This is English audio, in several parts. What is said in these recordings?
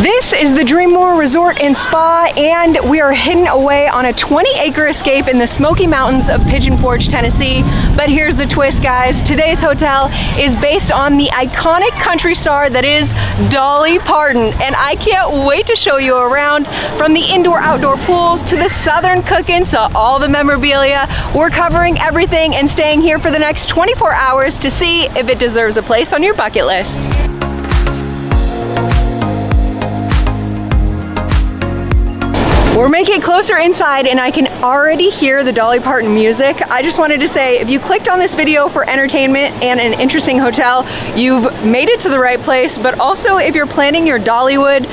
This is the DreamMore Resort and Spa, and we are hidden away on a 20-acre escape in the Smoky Mountains of Pigeon, Tennessee. But here's the twist, guys. Today's hotel is based on the iconic country star that is Dolly Parton, and I can't wait to show you around. From the indoor-outdoor pools to the southern cooking to all the memorabilia, we're covering everything and staying here for the next 24 hours to see if it deserves a place on your bucket list. We're making it closer inside and I can already hear the Dolly Parton music. I just wanted to say, if you clicked on this video for entertainment and an interesting hotel, you've made it to the right place, but also if you're planning your Dollywood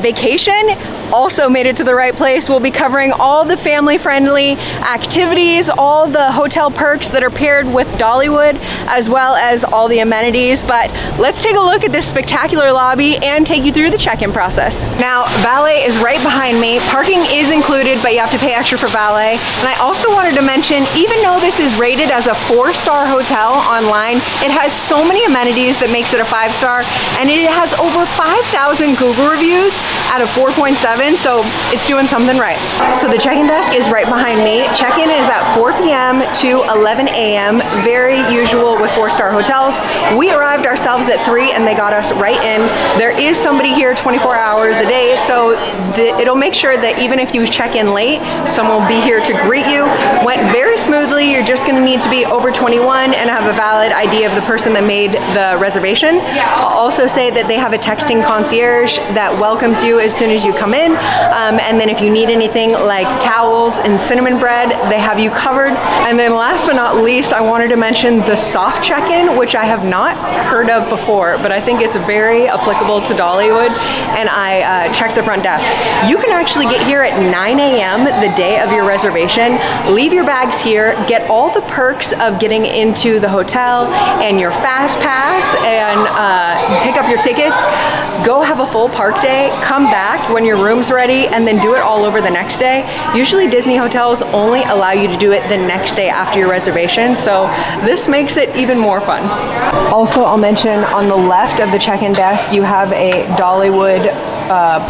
vacation, also made it to the right place. We'll be covering all the family-friendly activities, all the hotel perks that are paired with Dollywood, as well as all the amenities. But let's take a look at this spectacular lobby and take you through the check-in process. Now, valet is right behind me. Parking is included, but you have to pay extra for valet. And I also wanted to mention, even though this is rated as a 4-star hotel online, it has so many amenities that makes it a 5-star, and it has over 5,000 Google reviews out of 4.7. So it's doing something right. So the check-in desk is right behind me. Check-in is at 4 p.m. to 11 a.m. Very usual with 4-star hotels. We arrived ourselves at 3 and they got us right in. There is somebody here 24 hours a day, so it'll make sure that even if you check in late, someone will be here to greet you. Went very smoothly. You're just gonna need to be over 21 and have a valid ID of the person that made the reservation. I'll also say that they have a texting concierge that welcomes you as soon as you come in. And then if you need anything like towels and cinnamon bread, they have you covered. And then last but not least, I wanted to mention the soft check-in, which I have not heard of before, but I think it's very applicable to Dollywood, and I checked the front desk. You can actually get here at 9 a.m. the day of your reservation, leave your bags here, get all the perks of getting into the hotel and your fast pass, and pick up your tickets, go have a full park day, come back when your room's ready, and then do it all over the next day. Usually Disney hotels only allow you to do it the next day after your reservation, so this makes it even more fun. Also, I'll mention on the left of the check-in desk, you have a Dollywood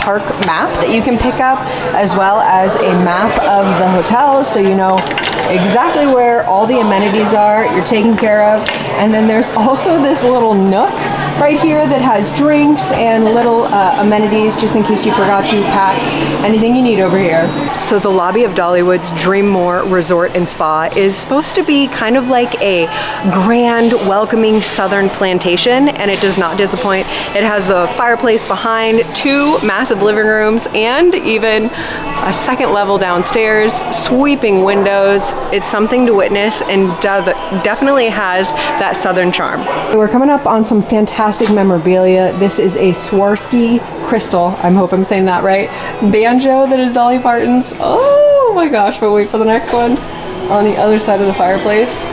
park map that you can pick up, as well as a map of the hotel, so you know exactly where all the amenities are, you're taken care of. And then there's also this little nook right here that has drinks and little amenities just in case you forgot to pack anything you need over here. So the lobby of Dollywood's DreamMore Resort and Spa is supposed to be kind of like a grand, welcoming southern plantation, and it does not disappoint. It has the fireplace behind, 2 massive living rooms, and even a second level downstairs, sweeping windows. It's something to witness and definitely has that southern charm. We're coming up on some fantastic memorabilia. This is a Swarovski crystal, I hope I'm saying that right, banjo that is Dolly Parton's. Oh my gosh, but wait for the next one. On the other side of the fireplace.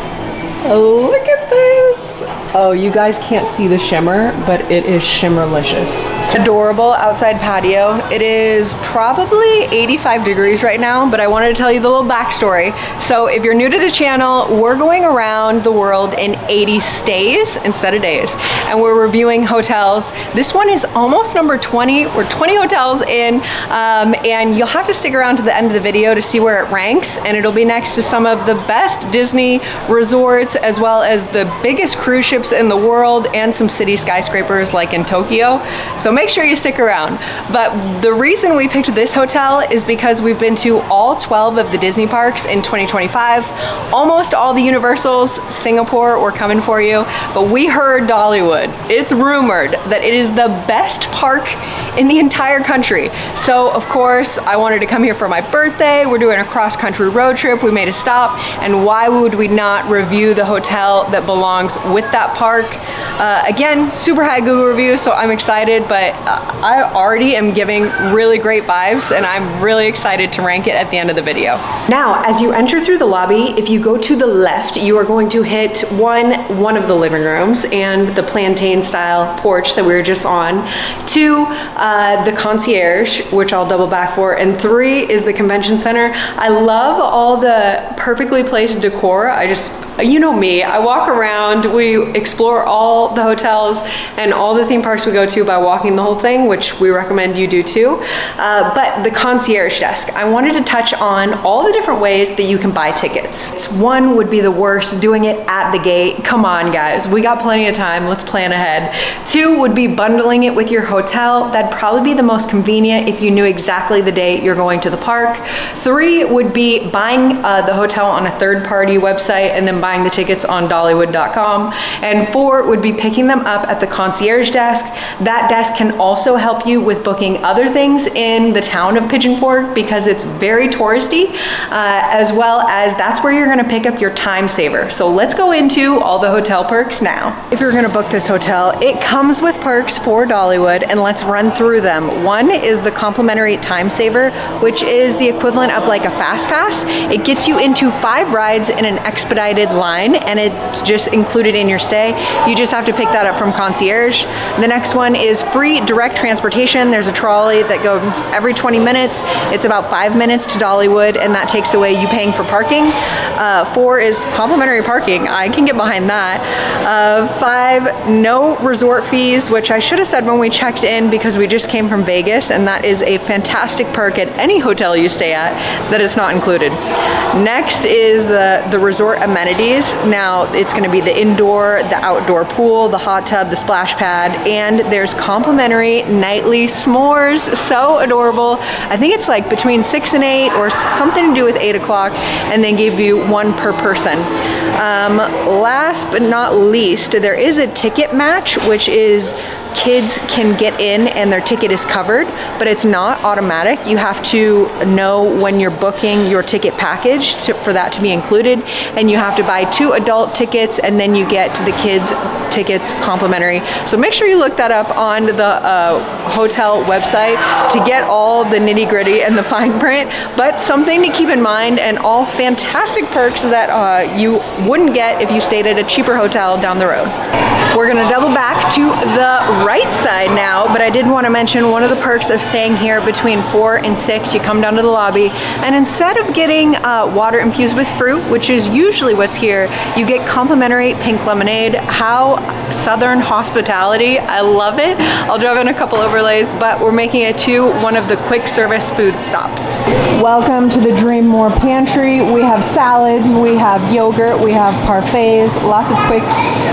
Oh, look at this. Oh, you guys can't see the shimmer, but it is shimmerlicious. Adorable outside patio. It is probably 85 degrees right now, but I wanted to tell you the little backstory. So if you're new to the channel, we're going around the world in 80 stays instead of days, and we're reviewing hotels. This one is almost number 20. We're 20 hotels in, and you'll have to stick around to the end of the video to see where it ranks, and it'll be next to some of the best Disney resorts, as well as the biggest cruise ships in the world and some city skyscrapers like in Tokyo. So make sure you stick around. But the reason we picked this hotel is because we've been to all 12 of the Disney parks in 2025, almost all the Universals. Singapore, we're coming for you. But we heard Dollywood. It's rumored that it is the best park in the entire country. So of course, I wanted to come here for my birthday. We're doing a cross-country road trip. We made a stop, and why would we not review the hotel that belongs with that park? Again, super high Google reviews, so I'm excited, but I already am giving really great vibes, and I'm really excited to rank it at the end of the video. Now, as you enter through the lobby, if you go to the left, you are going to hit one of the living rooms and the plantain style porch that we were just on, 2, the concierge, which I'll double back for, and 3 is the convention center. I love all the perfectly placed decor. I just You know me, I walk around, we explore all the hotels and all the theme parks we go to by walking the whole thing, which we recommend you do too. But the concierge desk, I wanted to touch on all the different ways that you can buy tickets. One would be the worst, doing it at the gate. Come on guys, we got plenty of time, let's plan ahead. Two would be bundling it with your hotel. That'd probably be the most convenient if you knew exactly the day you're going to the park. Three would be buying the hotel on a third-party website and then buying the tickets on Dollywood.com. And four would be picking them up at the concierge desk. That desk can also help you with booking other things in the town of Pigeon because it's very touristy, as well as that's where you're gonna pick up your time saver. So let's go into all the hotel perks now. If you're gonna book this hotel, it comes with perks for Dollywood, and let's run through them. One is the complimentary time saver, which is the equivalent of like a fast pass. It gets you into 5 rides in an expedited line, and it's just included in your stay. You just have to pick that up from concierge. The next one is free direct transportation. There's a trolley that goes every 20 minutes. It's about 5 minutes to Dollywood, and that takes away you paying for parking. 4 is complimentary parking. I can get behind that. 5, no resort fees, which I should have said when we checked in because we just came from Vegas, and that is a fantastic perk at any hotel you stay at that it's not included. Next is the resort amenities. Now it's going to be the indoor, the outdoor pool, the hot tub, the splash pad, and there's complimentary nightly s'mores. So adorable. I think it's like between 6 and 8 or something to do with 8 o'clock, and they give you 1 per person. Last but not least, there is a ticket match, which is kids can get in and their ticket is covered, but it's not automatic. You have to know when you're booking your ticket package for that to be included, and you have to buy 2 adult tickets, and then you get the kids tickets complimentary. So make sure you look that up on the hotel website to get all the nitty gritty and the fine print, but something to keep in mind, and all fantastic perks that you wouldn't get if you stayed at a cheaper hotel down the road. We're gonna double back to the right side now, but I did want to mention one of the perks of staying here between 4 and 6. You come down to the lobby, and instead of getting water infused with fruit, which is usually what's here, you get complimentary pink lemonade. How southern hospitality, I love it. I'll drop in a couple overlays, but we're making it to one of the quick service food stops. Welcome to the DreamMore Pantry. We have salads, we have yogurt, we have parfaits, lots of quick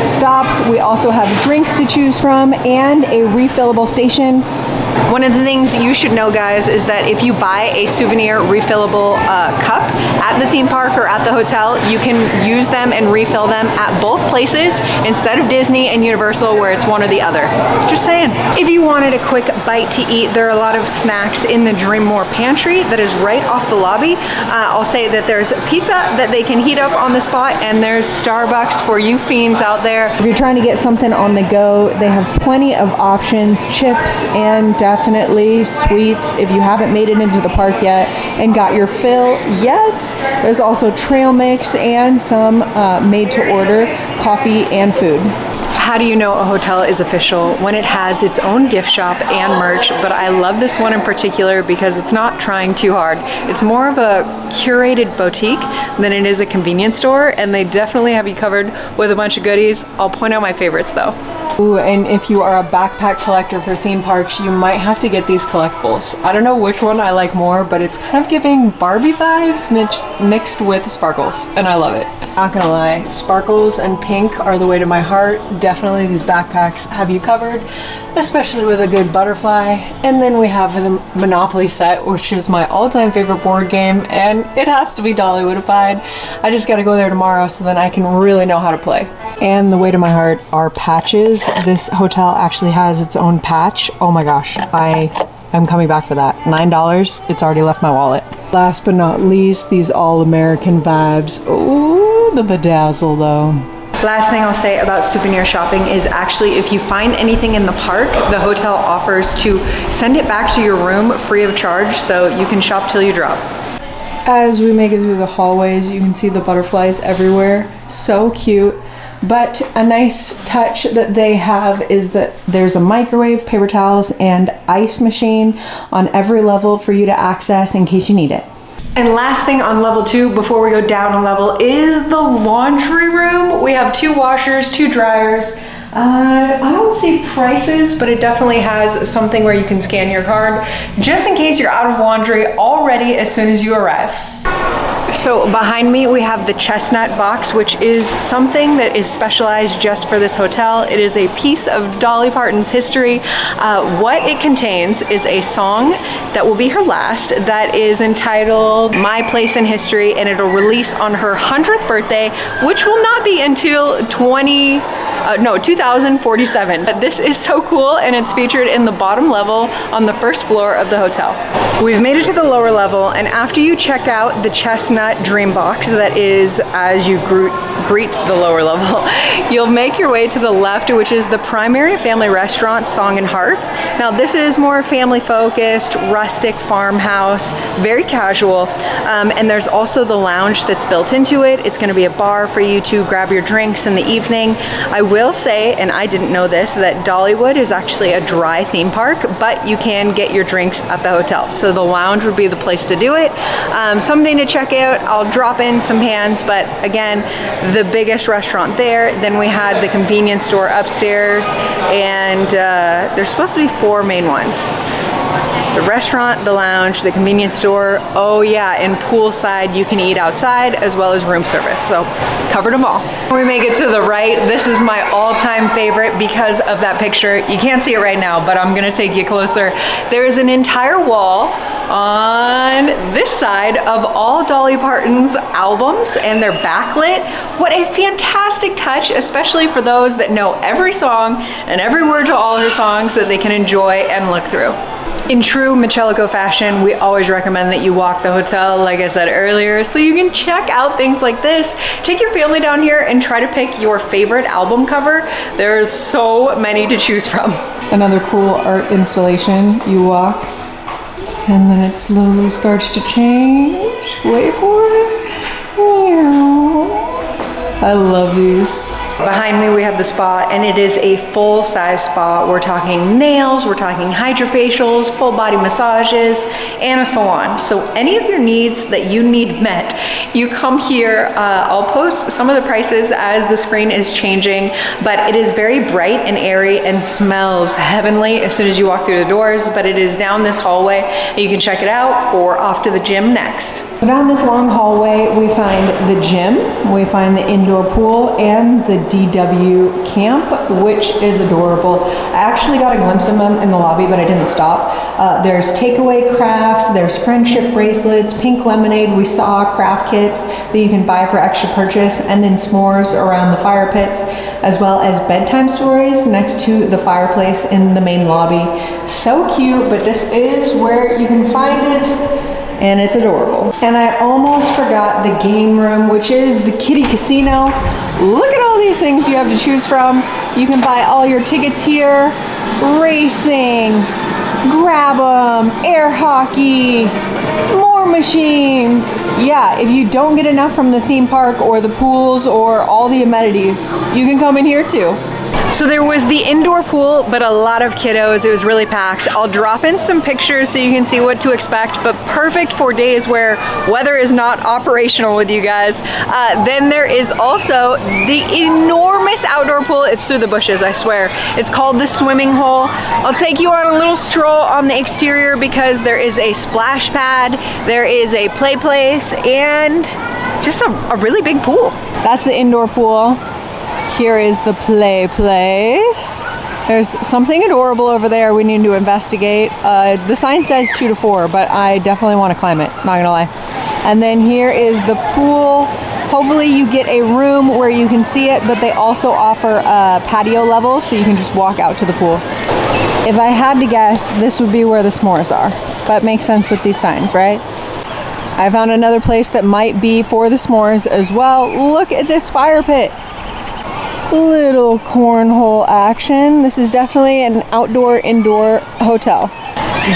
stops. We also have drinks to choose from and a refillable station. One of the things you should know, guys, is that if you buy a souvenir refillable cup at the theme park or at the hotel, you can use them and refill them at both places instead of Disney and Universal, where it's one or the other. Just saying. If you wanted a quick bite to eat, there are a lot of snacks in the DreamMore Pantry that is right off the lobby. I'll say that there's pizza that they can heat up on the spot, and there's Starbucks for you fiends out there. If you're trying to get something on the go, they have plenty of options, chips and definitely sweets. If you haven't made it into the park yet and got your fill yet, there's also trail mix and some made to order coffee and food. How do you know a hotel is official? When it has its own gift shop and merch, but I love this one in particular because it's not trying too hard. It's more of a curated boutique than it is a convenience store, and they definitely have you covered with a bunch of goodies. I'll point out my favorites though. Ooh, and if you are a backpack collector for theme parks, you might have to get these collectibles. I don't know which one I like more, but it's kind of giving Barbie vibes mixed with sparkles, and I love it. Not gonna lie, sparkles and pink are the way to my heart. Definitely these backpacks have you covered, especially with a good butterfly. And then we have the Monopoly set, which is my all-time favorite board game, and it has to be Dollywoodified. I just gotta go there tomorrow so then I can really know how to play. And the way to my heart are patches. This hotel actually has its own patch. Oh my gosh, I'm coming back for that. $9, it's already left my wallet. Last but not least, these all-American vibes. Ooh, the bedazzle though. Last thing I'll say about souvenir shopping is actually if you find anything in the park, the hotel offers to send it back to your room free of charge, so you can shop till you drop. As we make it through the hallways, you can see the butterflies everywhere. So cute. But a nice touch that they have is that there's a microwave, paper towels, and ice machine on every level for you to access in case you need it. And last thing on level 2 before we go down a level is the laundry room. We have 2 washers, 2 dryers. I don't see prices, but it definitely has something where you can scan your card just in case you're out of laundry already as soon as you arrive. So behind me we have the chestnut box, which is something that is specialized just for this hotel. It is a piece of Dolly Parton's history. What it contains is a song that will be her last that is entitled My Place in History, and it'll release on her 100th birthday, which will not be until 2047. This is so cool, and it's featured in the bottom level on the first floor of the hotel. We've made it to the lower level, and after you check out the chestnut dream box that is as you greet the lower level, you'll make your way to the left, which is the primary family restaurant, Song and Hearth. Now this is more family focused, rustic farmhouse, very casual, and there's also the lounge that's built into it. It's going to be a bar for you to grab your drinks in the evening. I will say, and I didn't know this, that Dollywood is actually a dry theme park, but you can get your drinks at the hotel. So the lounge would be the place to do it. Something to check out. I'll drop in some hands, but again, the biggest restaurant there. Then we had the convenience store upstairs, and there's supposed to be 4 main ones. The restaurant, the lounge, the convenience store, oh yeah, and poolside, you can eat outside as well as room service. So covered them all. When we make it to the right, this is my all-time favorite because of that picture. You can't see it right now, but I'm gonna take you closer. There's an entire wall on this side of all Dolly Parton's albums, and they're backlit. What a fantastic touch, especially for those that know every song and every word to all her songs that they can enjoy and look through. In true MitchEllaCo fashion, we always recommend that you walk the hotel, like I said earlier, so you can check out things like this. Take your family down here and try to pick your favorite album cover. There's so many to choose from. Another cool art installation. You walk, and then it slowly starts to change. Wait for it. I love these. Behind me we have the spa, and it is a full-size spa. We're talking nails, we're talking hydrofacials, full body massages, and a salon. So any of your needs that you need met, you come here. I'll post some of the prices as the screen is changing, but it is very bright and airy and smells heavenly as soon as you walk through the doors. But it is down this hallway, and you can check it out, or off to the gym next. Down this long hallway we find the gym, we find the indoor pool, and the DW camp, which is adorable. I actually got a glimpse of them in the lobby, but I didn't stop. There's takeaway crafts, there's friendship bracelets, pink lemonade, we saw craft kits that you can buy for extra purchase, and then s'mores around the fire pits, as well as bedtime stories next to the fireplace in the main lobby. So cute, but this is where you can find it, and it's adorable. And I almost forgot the game room, which is the kiddie casino. Look at all these things you have to choose from. You can buy all your tickets here. Racing, grab 'em, air hockey, more machines. Yeah, if you don't get enough from the theme park or the pools or all the amenities, you can come in here too. So there was the indoor pool, but a lot of kiddos. It was really packed. I'll drop in some pictures so you can see what to expect, but perfect for days where weather is not operational with you guys. Then there is also the enormous outdoor pool. It's through the bushes, I swear. It's called the swimming hole. I'll take you on a little stroll on the exterior because there is a splash pad, there is a play place, and just a really big pool. That's the indoor pool. Here is the play place. There's something adorable over there we need to investigate. The sign says 2 to 4, but I definitely want to climb it, not gonna lie. And then here is the pool. Hopefully you get a room where you can see it, but they also offer a patio level so you can just walk out to the pool. If I had to guess, this would be where the s'mores are. That makes sense with these signs, right? I found another place that might be for the s'mores as well. Look at this fire pit. Little cornhole action. This is definitely an outdoor indoor hotel.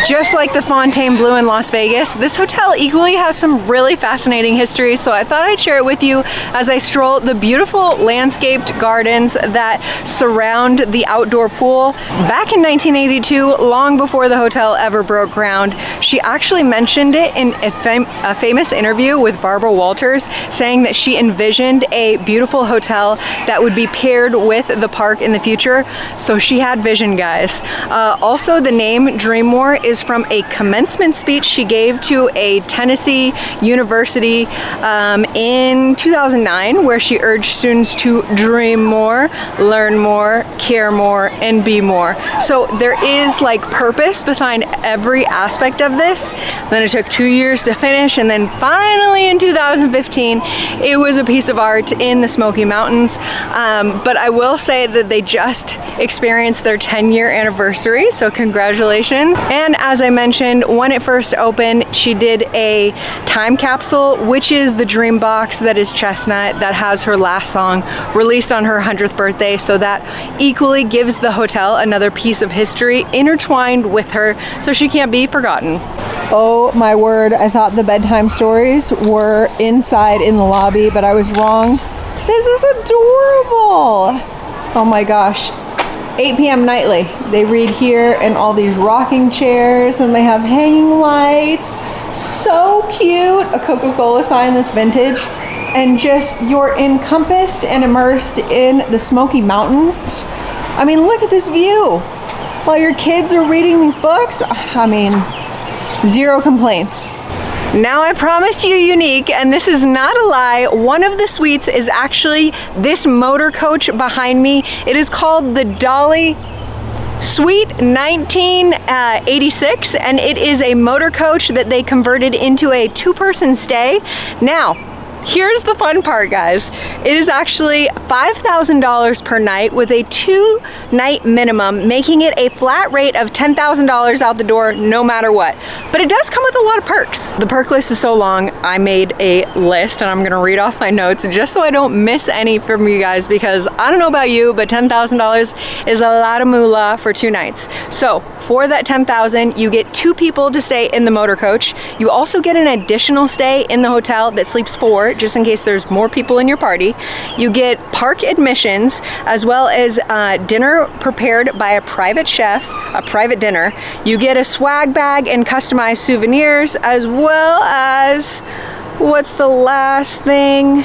Just like the Fontainebleau in Las Vegas, this hotel equally has some really fascinating history, so I thought I'd share it with you as I stroll the beautiful landscaped gardens that surround the outdoor pool. Back in 1982, long before the hotel ever broke ground, she actually mentioned it in a famous interview with Barbara Walters, saying that she envisioned a beautiful hotel that would be paired with the park in the future. So she had vision, guys. Also, the name DreamMore is from a commencement speech she gave to a Tennessee university in 2009, where she urged students to dream more, learn more, care more, and be more. So there is like purpose behind every aspect of this. Then it took 2 years to finish, and then finally in 2015 it was a piece of art in the Smoky Mountains. But I will say that they just experienced their 10-year anniversary, so congratulations. And as I mentioned, when it first opened, she did a time capsule, which is the dream box that is Chestnut, that has her last song released on her 100th birthday. So that equally gives the hotel another piece of history intertwined with her, so she can't be forgotten. Oh my word, I thought the bedtime stories were inside in the lobby, but I was wrong. This is adorable. Oh my gosh. 8 p.m. nightly. They read here in all these rocking chairs, and they have hanging lights. So cute. A Coca-Cola sign that's vintage. And just, you're encompassed and immersed in the Smoky Mountains. I mean, look at this view. While your kids are reading these books, I mean, zero complaints. Now I promised you unique, and this is not a lie. One of the suites is actually this motor coach behind me. It is called the Dolly Suite 1986, and it is a motor coach that they converted into a 2-person stay. Now, here's the fun part, guys. It is actually $5,000 per night with a 2-night minimum, making it a flat rate of $10,000 out the door no matter what. But it does come with a lot of perks. The perk list is so long, I made a list, and I'm gonna read off my notes just so I don't miss any from you guys, because I don't know about you, but $10,000 is a lot of moolah for 2 nights. So for that $10,000, you get 2 people to stay in the motor coach. You also get an additional stay in the hotel that sleeps 4, just in case there's more people in your party. You get park admissions, as well as dinner prepared by a private chef, a private dinner. You get a swag bag and customized souvenirs, as well as, what's the last thing?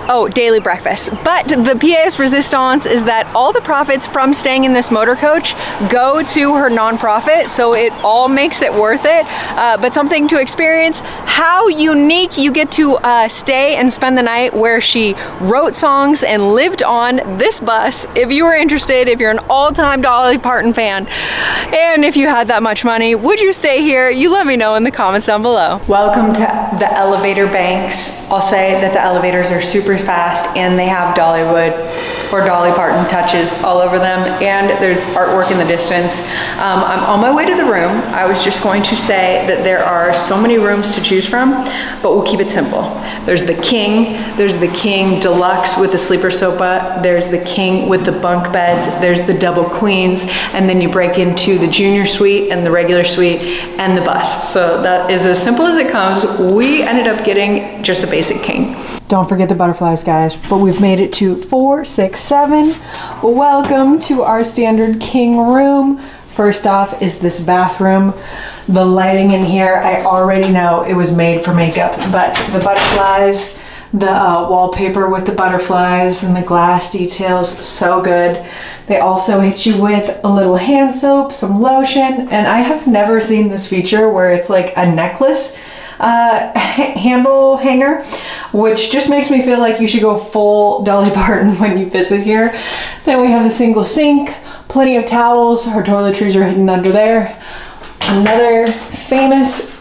Oh, daily breakfast. But the pièce resistance is that all the profits from staying in this motor coach go to her nonprofit, so it all makes it worth it. But something to experience, how unique. You get to stay and spend the night where she wrote songs and lived on this bus. If you were interested, if you're an all-time Dolly Parton fan, and if you had that much money, would you stay here? You let me know in the comments down below. Welcome to the elevator banks. I'll say that the elevators are super fast, and they have Dollywood or Dolly Parton touches all over them, and there's artwork in the distance. I'm on my way to the room. I was just going to say that there are so many rooms to choose from, but we'll keep it simple. There's the King Deluxe with the sleeper sofa, there's the King with the bunk beds, there's the double queens, and then you break into the junior suite and the regular suite and the bus. So that is as simple as it comes. We ended up getting just a basic King. Don't forget the butterflies, guys, but we've made it to 4, 6, 7. Welcome to our standard King room. First off is this bathroom. The lighting in here, I already know it was made for makeup, but the butterflies, the wallpaper with the butterflies and the glass details, so good. They also hit you with a little hand soap, some lotion, and I have never seen this feature where it's like a necklace handle hanger, which just makes me feel like you should go full Dolly Parton when you visit here. Then we have a single sink, plenty of towels, her toiletries are hidden under there. Another famous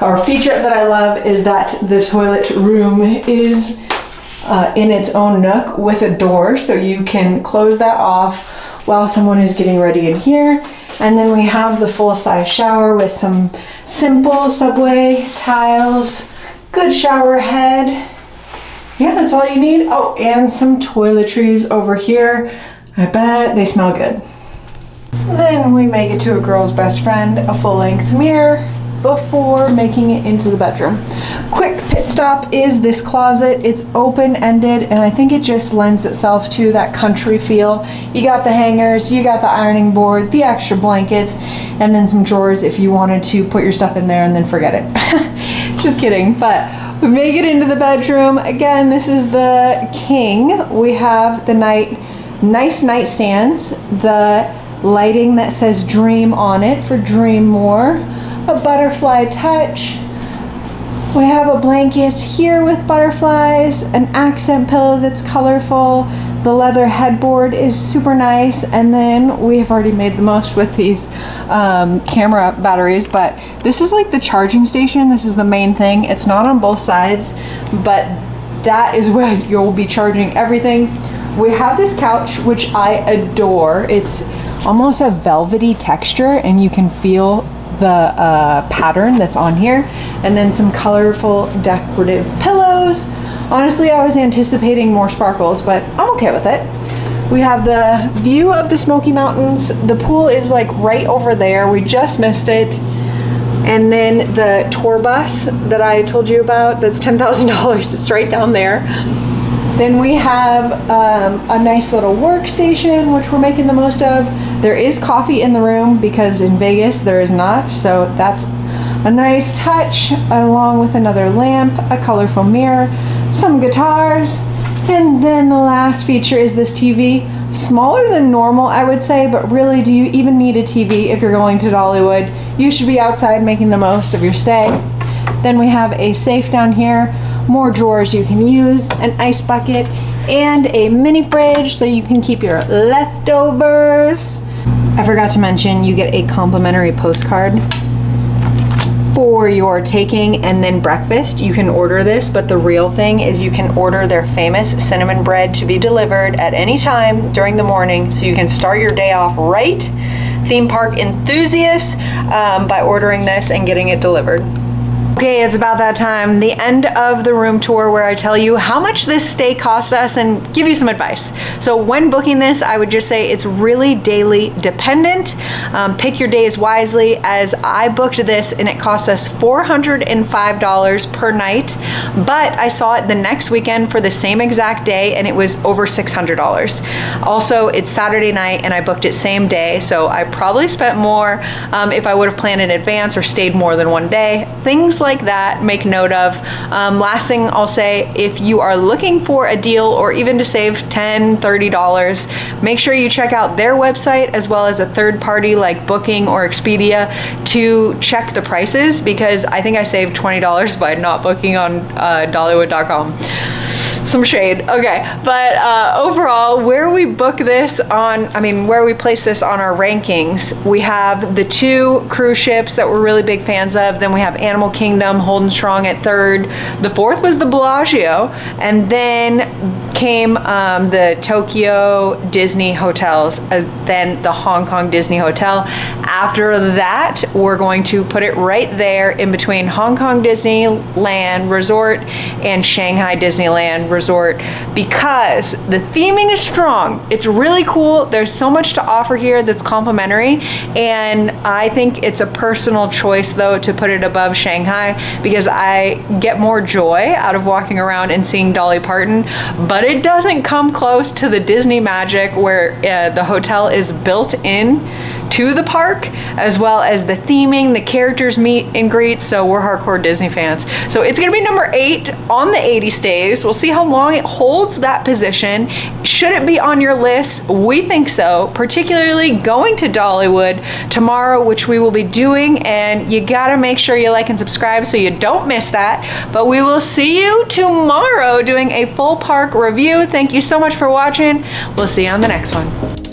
or feature that I love is that the toilet room is in its own nook with a door, so you can close that off while someone is getting ready in here. And then we have the full-size shower with some simple subway tiles, good shower head. Yeah, that's all you need. Oh, and some toiletries over here. I bet they smell good. Then we make it to a girl's best friend, a full-length mirror, before making it into the bedroom. Quick pit stop is this closet. It's open-ended, and I think it just lends itself to that country feel. You got the hangers, you got the ironing board, the extra blankets, and then some drawers if you wanted to put your stuff in there and then forget it. Just kidding, but we make it into the bedroom. Again, this is the king. We have the nice nightstands, the lighting that says dream on it for dream more, a butterfly touch. We have a blanket here with butterflies, an accent pillow that's colorful, the leather headboard is super nice, and then we have already made the most with these camera batteries, but this is like the charging station. This is the main thing. It's not on both sides, but that is where you'll be charging everything. We have this couch, which I adore. It's almost a velvety texture, and you can feel the pattern that's on here, and then some colorful decorative pillows. Honestly, I was anticipating more sparkles, but I'm okay with it. We have the view of the Smoky Mountains. The pool is like right over there. We just missed it. And then the tour bus that I told you about, that's $10,000. It's right down there. Then we have a nice little workstation, which we're making the most of. There is coffee in the room because in Vegas there is not, so that's a nice touch, along with another lamp, a colorful mirror, some guitars, and then the last feature is this TV. Smaller than normal, I would say, but really, do you even need a TV if you're going to Dollywood? You should be outside making the most of your stay. Then we have a safe down here, more drawers you can use, an ice bucket, and a mini fridge so you can keep your leftovers. I forgot to mention, you get a complimentary postcard for your taking and then breakfast. You can order this, but the real thing is you can order their famous cinnamon bread to be delivered at any time during the morning, so you can start your day off right, theme park enthusiasts, by ordering this and getting it delivered. Okay, it's about that time, the end of the room tour, where I tell you how much this stay costs us and give you some advice. So when booking this, I would just say it's really daily dependent. Pick your days wisely, as I booked this and it cost us $405 per night, but I saw it the next weekend for the same exact day and it was over $600. Also, it's Saturday night and I booked it same day, so I probably spent more if I would have planned in advance or stayed more than one day. Things like that, make note of. Last thing I'll say, if you are looking for a deal or even to save $10, $30, make sure you check out their website as well as a third party like Booking or Expedia to check the prices, because I think I saved $20 by not booking on Dollywood.com. Some shade. Okay, but overall, where we book this on, where we place this on our rankings, we have the 2 cruise ships that we're really big fans of. Then we have Animal Kingdom holding strong at 3rd. The 4th was the Bellagio, and then came the Tokyo Disney hotels, then the Hong Kong Disney Hotel. After that, we're going to put it right there in between Hong Kong Disneyland Resort and Shanghai Disneyland Resort, because the theming is strong. It's really cool. There's so much to offer here that's complimentary, and I think it's a personal choice though to put it above Shanghai, because I get more joy out of walking around and seeing Dolly Parton, but it doesn't come close to the Disney magic where the hotel is built in to the park, as well as the theming, the characters meet and greet. So we're hardcore Disney fans. So it's gonna be number 8 on the 80 stays. We'll see how long it holds that position. Should it be on your list? We think so, particularly going to Dollywood tomorrow, which we will be doing, and you gotta make sure you like and subscribe so you don't miss that. But we will see you tomorrow doing a full park review. Thank you so much for watching. We'll see you on the next one.